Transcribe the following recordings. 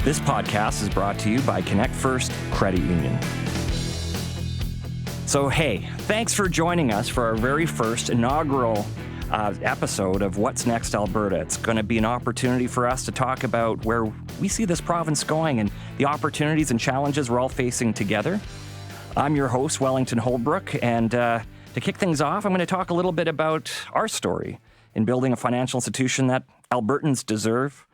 This podcast is brought to you by Connect First Credit Union. So, hey, thanks for joining us for our very first inaugural episode of What's Next Alberta. It's going to be an opportunity for us to talk about where we see this province going and the opportunities and challenges we're all facing together. I'm your host, Wellington Holbrook, and to kick things off, I'm going to talk a little bit about our story in building a financial institution that Albertans deserve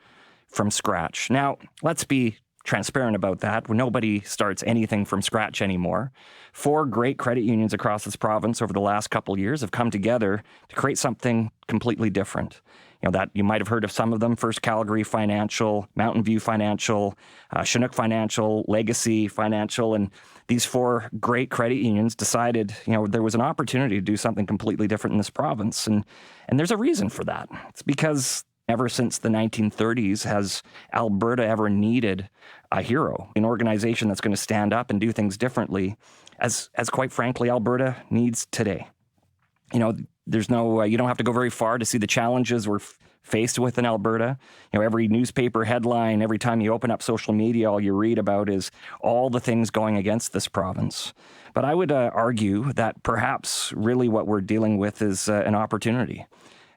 from scratch. Now, let's be transparent about that. Nobody starts anything from scratch anymore. 4 great credit unions across this province over the last couple of years have come together to create something completely different. You know, that you might have heard of some of them: First Calgary Financial, Mountain View Financial, Chinook Financial, Legacy Financial, and these 4 great credit unions decided, there was an opportunity to do something completely different in this province. And there's a reason for that. It's because ever since the 1930s has Alberta ever needed a hero, an organization that's going to stand up and do things differently, as quite frankly, Alberta needs today. There's no, you don't have to go very far to see the challenges we're faced with in Alberta. Every newspaper headline, every time you open up social media, all you read about is all the things going against this province. But I would argue that perhaps really what we're dealing with is an opportunity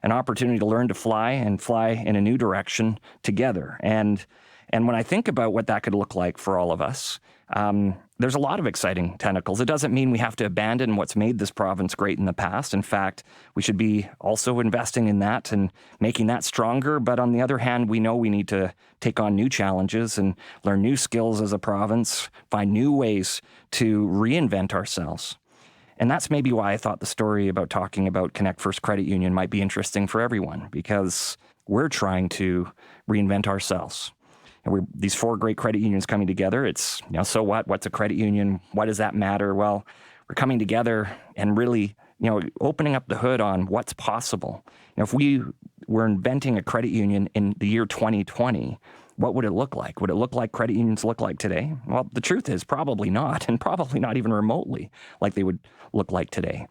to learn to fly and fly in a new direction together. And when I think about what that could look like for all of us, there's a lot of exciting tentacles. It doesn't mean we have to abandon what's made this province great in the past. In fact, we should be also investing in that and making that stronger. But on the other hand, we know we need to take on new challenges and learn new skills as a province, find new ways to reinvent ourselves. And that's maybe why I thought the story about talking about Connect First Credit Union might be interesting for everyone, because we're trying to reinvent ourselves. And these 4 great credit unions coming together. It's, so what? What's a credit union? Why does that matter? Well, we're coming together and really, opening up the hood on what's possible. If we were inventing a credit union in the year 2020, what would it look like? Would it look like credit unions look like today? Well, the truth is probably not, and probably not even remotely like they would look like today.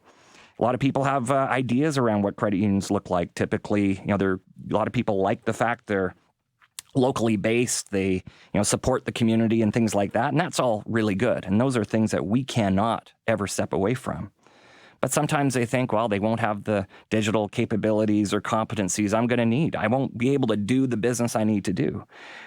A lot of people have ideas around what credit unions look like. Typically, a lot of people like the fact they're locally based, they support the community and things like that, and that's all really good. And those are things that we cannot ever step away from. But sometimes they think, well, they won't have the digital capabilities or competencies I'm going to need. I won't be able to do the business I need to do.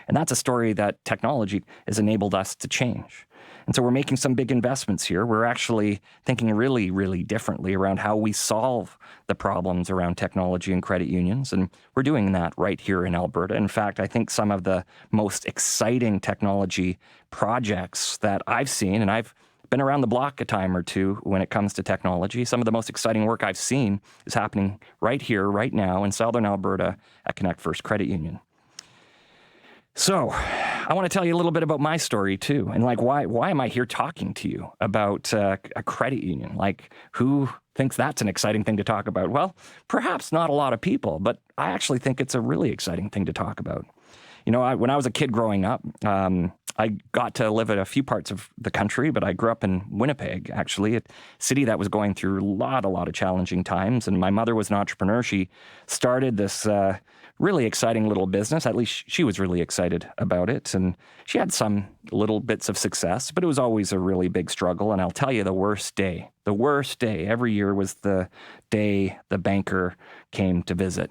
And that's a story that technology has enabled us to change. And so we're making some big investments here. We're actually thinking really, really differently around how we solve the problems around technology and credit unions. And we're doing that right here in Alberta. In fact, I think some of the most exciting technology projects that I've seen, and I've been around the block a time or two when it comes to technology, some of the most exciting work I've seen is happening right here, right now in Southern Alberta at Connect First Credit Union. So I want to tell you a little bit about my story too. And why am I here talking to you about a credit union? Who thinks that's an exciting thing to talk about? Well, perhaps not a lot of people, but I actually think it's a really exciting thing to talk about. When I was a kid growing up, I got to live in a few parts of the country, but I grew up in Winnipeg, actually, a city that was going through a lot of challenging times. And my mother was an entrepreneur. She started this really exciting little business. At least she was really excited about it. And she had some little bits of success, but it was always a really big struggle. And I'll tell you, the worst day every year was the day the banker came to visit.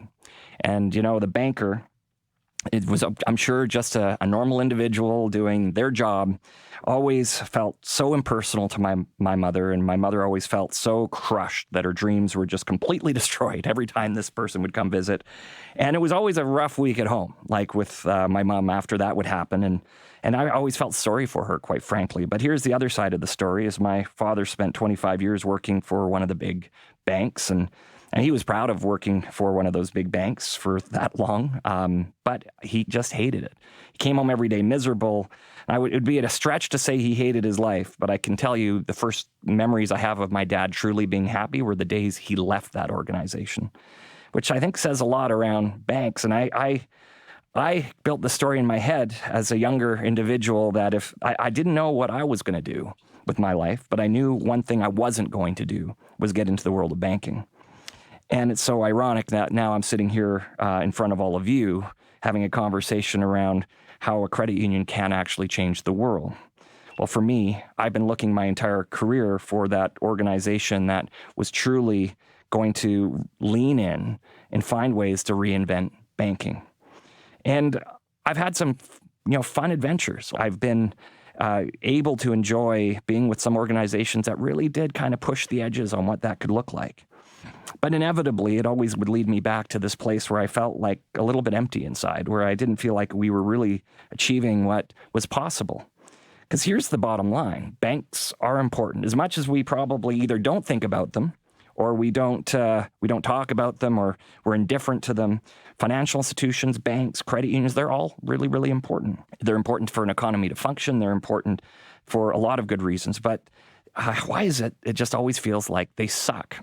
And, the banker, it was, I'm sure, just a normal individual doing their job, always felt so impersonal to my mother, and my mother always felt so crushed that her dreams were just completely destroyed every time this person would come visit. And it was always a rough week at home, like with my mom after that would happen. And I always felt sorry for her, quite frankly. But here's the other side of the story, is my father spent 25 years working for one of the big banks, and he was proud of working for one of those big banks for that long, but he just hated it. He came home every day miserable. It would be at a stretch to say he hated his life, but I can tell you the first memories I have of my dad truly being happy were the days he left that organization, which I think says a lot around banks. And I built the story in my head as a younger individual that if I didn't know what I was going to do with my life, but I knew one thing I wasn't going to do was get into the world of banking. And it's so ironic that now I'm sitting here in front of all of you having a conversation around how a credit union can actually change the world. Well, for me, I've been looking my entire career for that organization that was truly going to lean in and find ways to reinvent banking. And I've had some, fun adventures. I've been able to enjoy being with some organizations that really did kind of push the edges on what that could look like. But inevitably, it always would lead me back to this place where I felt like a little bit empty inside, where I didn't feel like we were really achieving what was possible. Because here's the bottom line. Banks are important. As much as we probably either don't think about them or we don't talk about them, or we're indifferent to them, financial institutions, banks, credit unions, they're all really, really important. They're important for an economy to function. They're important for a lot of good reasons. But why is it just always feels like they suck?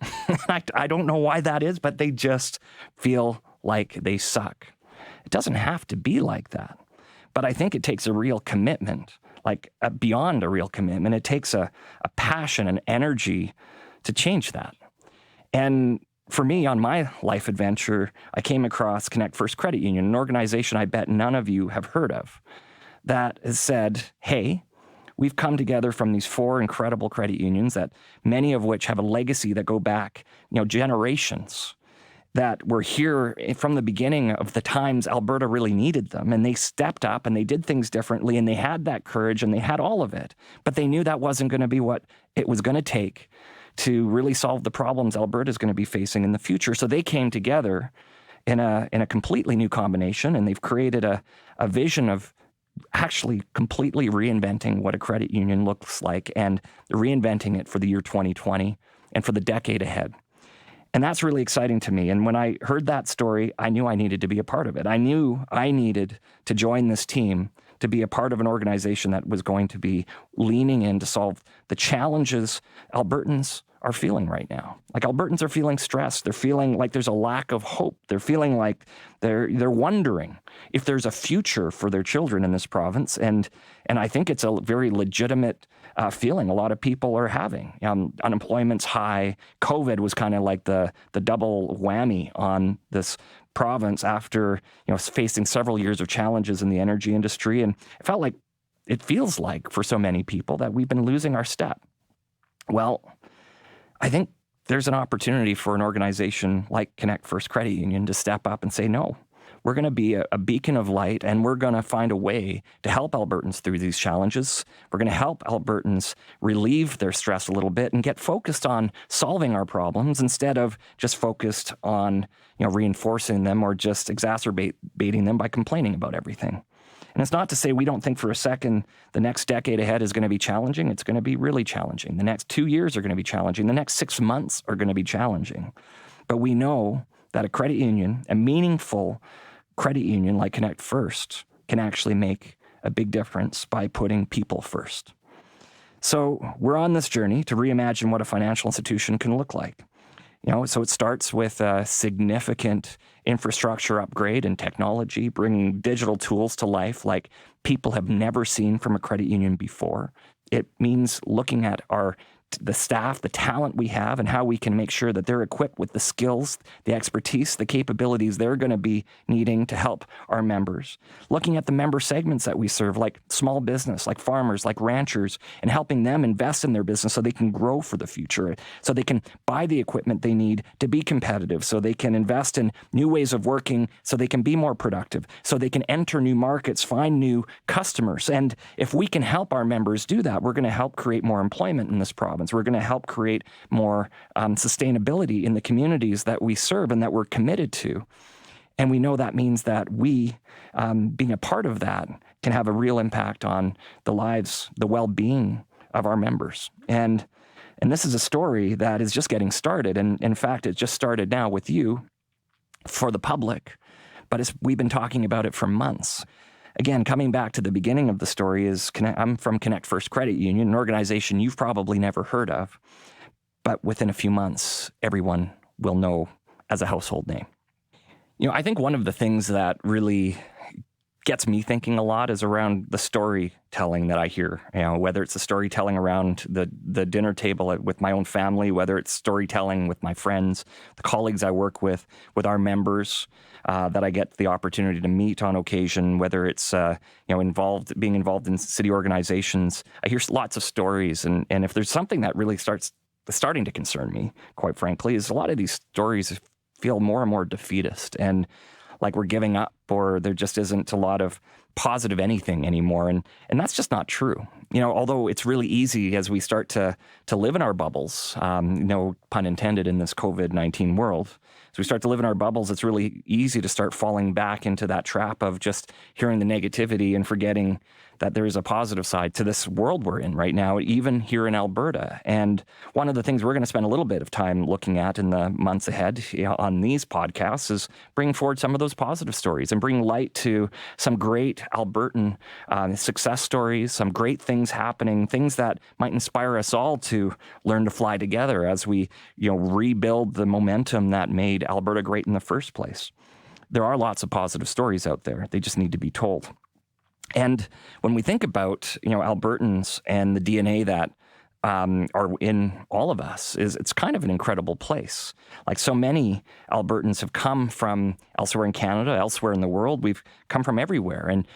I don't know why that is, but they just feel like they suck. It doesn't have to be like that. But I think it takes a real commitment, beyond a real commitment. It takes a passion and energy to change that. And for me, on my life adventure, I came across Connect First Credit Union, an organization I bet none of you have heard of, that has said, hey, we've come together from these 4 incredible credit unions, that many of which have a legacy that go back, generations, that were here from the beginning of the times Alberta really needed them. And they stepped up and they did things differently, and they had that courage and they had all of it. But they knew that wasn't going to be what it was going to take to really solve the problems Alberta is going to be facing in the future. So they came together in a completely new combination, and they've created a vision of actually completely reinventing what a credit union looks like, and reinventing it for the year 2020 and for the decade ahead. And that's really exciting to me. And when I heard that story, I knew I needed to be a part of it. I knew I needed to join this team to be a part of an organization that was going to be leaning in to solve the challenges Albertans are feeling right now. Like, Albertans are feeling stressed. They're feeling like there's a lack of hope. They're feeling like they're wondering if there's a future for their children in this province. And I think it's a very legitimate feeling a lot of people are having. Unemployment's high. COVID was kind of like the double whammy on this province after facing several years of challenges in the energy industry. And it feels like for so many people that we've been losing our step. Well, I think there's an opportunity for an organization like Connect First Credit Union to step up and say, no, we're going to be a beacon of light, and we're going to find a way to help Albertans through these challenges. We're going to help Albertans relieve their stress a little bit and get focused on solving our problems instead of just focused on reinforcing them or just exacerbating them by complaining about everything. And it's not to say we don't think for a second the next decade ahead is going to be challenging. It's going to be really challenging. The next 2 years are going to be challenging. The next 6 months are going to be challenging. But we know that a credit union, a meaningful credit union like Connect First, can actually make a big difference by putting people first. So we're on this journey to reimagine what a financial institution can look like. So it starts with a significant infrastructure upgrade and technology, bringing digital tools to life like people have never seen from a credit union before. It means looking at the staff, the talent we have, and how we can make sure that they're equipped with the skills, the expertise, the capabilities they're going to be needing to help our members. Looking at the member segments that we serve, like small business, like farmers, like ranchers, and helping them invest in their business so they can grow for the future, so they can buy the equipment they need to be competitive, so they can invest in new ways of working, so they can be more productive, so they can enter new markets, find new customers. And if we can help our members do that, we're going to help create more employment in this province. We're going to help create more sustainability in the communities that we serve and that we're committed to. And we know that means that we, being a part of that, can have a real impact on the lives, the well-being of our members. And this is a story that is just getting started. And in fact, it just started now with you for the public. But we've been talking about it for months. Again, coming back to the beginning of the story I'm from Connect First Credit Union, an organization you've probably never heard of, but within a few months, everyone will know as a household name. I think one of the things that really gets me thinking a lot is around the storytelling that I hear. Whether it's the storytelling around the dinner table with my own family, whether it's storytelling with my friends, the colleagues I work with our members that I get the opportunity to meet on occasion, whether it's being involved in city organizations. I hear lots of stories, and if there's something that really starting to concern me, quite frankly, is a lot of these stories feel more and more defeatist and like we're giving up, or there just isn't a lot of positive anything anymore. And that's just not true. Although it's really easy as we start to live in our bubbles, no pun intended in this COVID-19 world, as we start to live in our bubbles, it's really easy to start falling back into that trap of just hearing the negativity and forgetting that there is a positive side to this world we're in right now, even here in Alberta. And one of the things we're going to spend a little bit of time looking at in the months ahead on these podcasts is bringing forward some of those positive stories and bring light to some great Albertan success stories, some great things happening, things that might inspire us all to learn to fly together as we rebuild the momentum that made Alberta great in the first place. There are lots of positive stories out there. They just need to be told. And when we think about, Albertans and the DNA that are in all of us, it's kind of an incredible place. Like so many Albertans have come from elsewhere in Canada, elsewhere in the world. We've come from everywhere and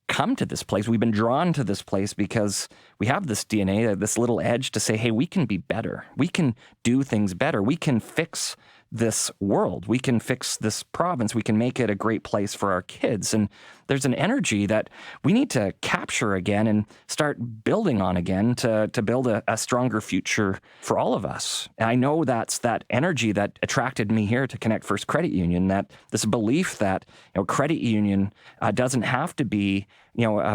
come to this place. We've been drawn to this place because we have this DNA, this little edge to say, hey, we can be better. We can do things better. We can fix this world. We can fix this province. We can make it a great place for our kids. And there's an energy that we need to capture again and start building on again to build a stronger future for all of us. And I know that's that energy that attracted me here to Connect First Credit Union, that this belief that credit union doesn't have to be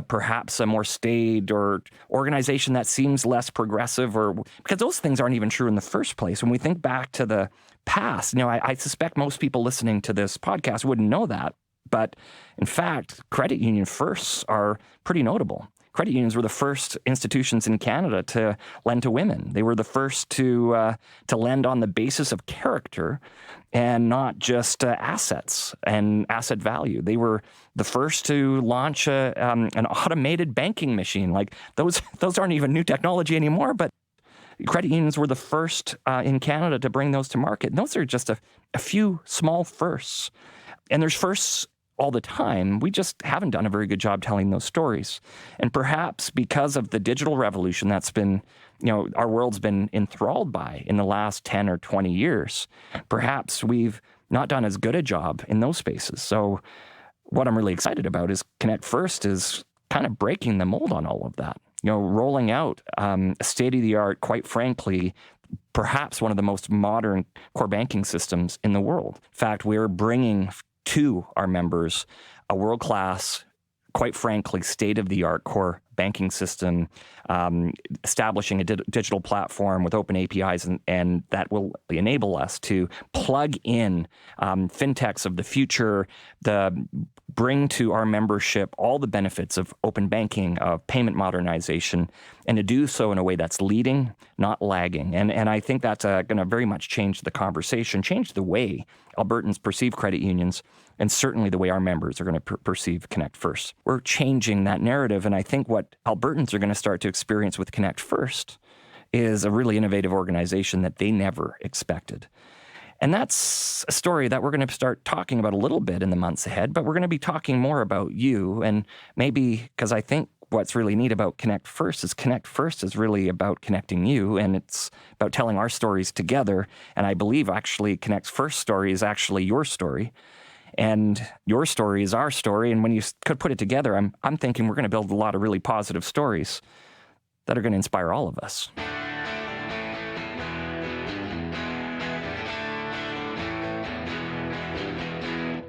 perhaps a more staid or organization that seems less progressive, or because those things aren't even true in the first place. When we think back to the past, I suspect most people listening to this podcast wouldn't know that. But in fact, credit union firsts are pretty notable. Credit unions were the first institutions in Canada to lend to women. They were the first to lend on the basis of character and not just assets and asset value. They were the first to launch an automated banking machine. Like those aren't even new technology anymore, but credit unions were the first in Canada to bring those to market. And those are just a few small firsts. And there's firsts all the time. We just haven't done a very good job telling those stories. And perhaps because of the digital revolution that's been, our world's been enthralled by in the last 10 or 20 years, perhaps we've not done as good a job in those spaces. So what I'm really excited about is Connect First is kind of breaking the mold on all of that. Rolling out a state-of-the-art, quite frankly, perhaps one of the most modern core banking systems in the world. In fact, we're bringing to our members a world-class, quite frankly, state-of-the-art core banking system, establishing a digital platform with open APIs, and that will enable us to plug in fintechs of the future, bring to our membership all the benefits of open banking, of payment modernization, and to do so in a way that's leading, not lagging. And I think that's going to very much change the conversation, change the way Albertans perceive credit unions, and certainly the way our members are going to perceive Connect First. We're changing that narrative, and I think what Albertans are going to start to experience with Connect First is a really innovative organization that they never expected. And that's a story that we're going to start talking about a little bit in the months ahead, but we're going to be talking more about you, and maybe because I think what's really neat about Connect First is really about connecting you, and it's about telling our stories together. And I believe actually Connect First story is actually your story, and your story is our story. And when you could put it together, I'm thinking we're going to build a lot of really positive stories that are going to inspire all of us.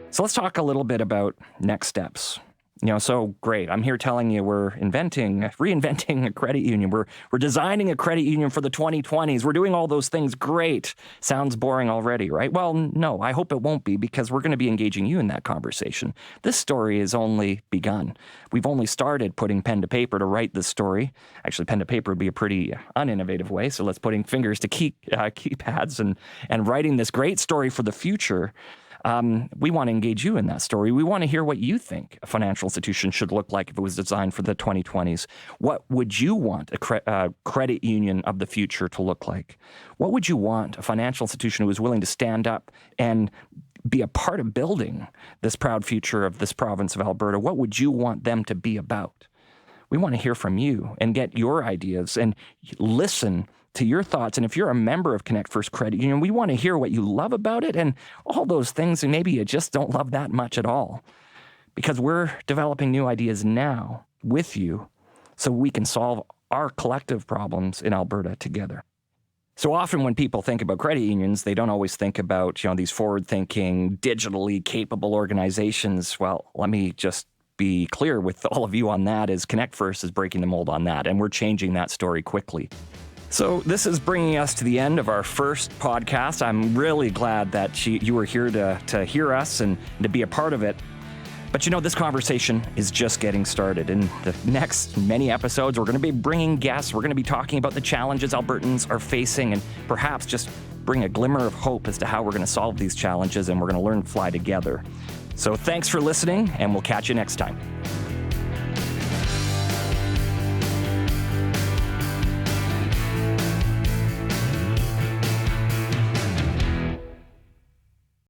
So let's talk a little bit about next steps. So great. I'm here telling you we're reinventing a credit union. We're designing a credit union for the 2020s. We're doing all those things. Great. Sounds boring already, right? Well, no, I hope it won't be, because we're going to be engaging you in that conversation. This story has only begun. We've only started putting pen to paper to write this story. Actually, pen to paper would be a pretty uninnovative way. So let's putting fingers to keypads and writing this great story for the future. We want to engage you in that story. We want to hear what you think a financial institution should look like if it was designed for the 2020s. What would you want a credit union of the future to look like? What would you want a financial institution who is willing to stand up and be a part of building this proud future of this province of Alberta? What would you want them to be about? We want to hear from you and get your ideas and listen to your thoughts. And if you're a member of Connect First Credit Union, we want to hear what you love about it and all those things and maybe you just don't love that much at all. Because we're developing new ideas now with you so we can solve our collective problems in Alberta together. So often when people think about credit unions, they don't always think about, these forward-thinking, digitally capable organizations. Well, let me just be clear with all of you on that is Connect First is breaking the mold on that, and we're changing that story quickly. So this is bringing us to the end of our first podcast. I'm really glad that you were here to hear us and to be a part of it. But this conversation is just getting started. In the next many episodes, we're going to be bringing guests. We're going to be talking about the challenges Albertans are facing and perhaps just bring a glimmer of hope as to how we're going to solve these challenges, and we're going to learn to fly together. So thanks for listening, and we'll catch you next time.